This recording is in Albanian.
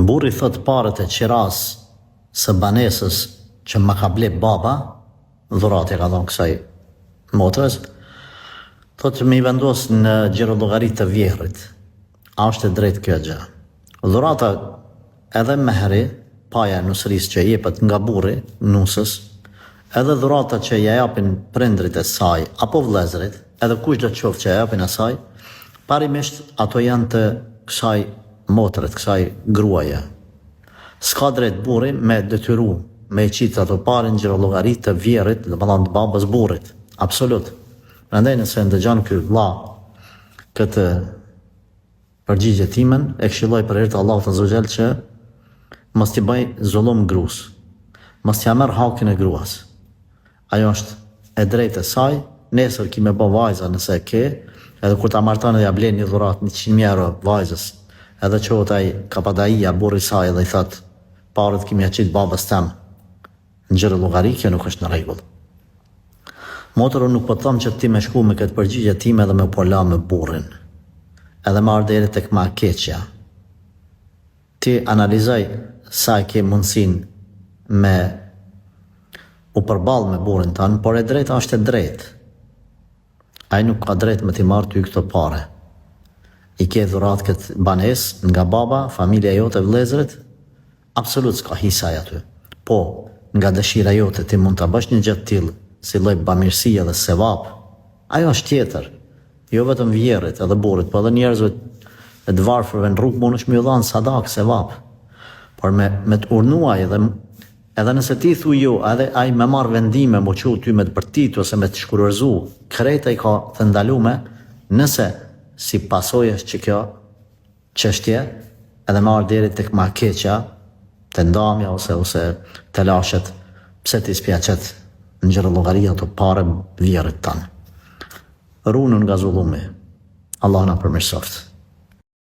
Burri thot parët e qiras së banesës që më ka ble baba, dhurat e ka thonë kësaj motrës, thot që me i vendos në gjerollogarit të vjehrit. A është e drejt kjo gjë? Dhurata edhe mehri, paja nusëris që jepet nga burri, nusës, edhe dhurata që ja japin prindrit e saj, apo vlezrit, edhe kush do të qoftë që ja japin asaj, parimisht ato janë të kësaj motret, kësaj gruaje. S'ka drejt burri me detyru, me i qitë ato parin gjerollogarit të vjerit, dhe të babës burrit. Absolut. Prandaj nëse ndëgjon ky vlla këtë përgjigje timen, e këshilloj për hir të Allahut Azza wa Jall që mos t'i bëj zullum gruas. Mos t'ia merr hakin e gruas. Ajo është e drejtë e saj, nesër ki me bë vajza nëse e ke, edhe kur ta marton dhe ja blen një dhuratë 100.000 euro vajzës, edhe qohet ai kapadaia burri i saj dhe i thot parët kimi ja qit babës tem në gjerolollogari, kjo nuk është në rregull. Motër, unë nuk po them që ti me shku me këtë përgjigje time edhe me pola me burrin, edhe me ardheri tek ma keqja. Ti analizoj sa ke mundësin me u përball me burrin tanë, por e drejta është e drejtë. Ai nuk ka drejt me t'i marrë ty këto pare. I ke dhurat këtë banes nga baba, familja jote, vëllezërit, absolut s'ka hisaj aty. Po, nga dëshira jote ti mund t'a bësh një gjë të tillë, si lloj bamirësie dhe sevap, ajo është tjetër. Jo vetëm vjerrit edhe burrit, po edhe njerëzve të varfërve në rrugë mundesh me u dhanë sadak, sevap. Por me të urnuaj edhe nëse ti thuj jo, edhe ai me marr vendime më qu ty me të përtit ose me të shkurërzu, krejt ai ka të ndalume, nëse si pasojë që kjo çështje edhe me ardh deri tek ma keqja, të ndamja ose të lashet, pse ti spjaqet në gjerollogaria të pare vjerrit tanë. Runën nga zullumi. Allah na përmirësoft.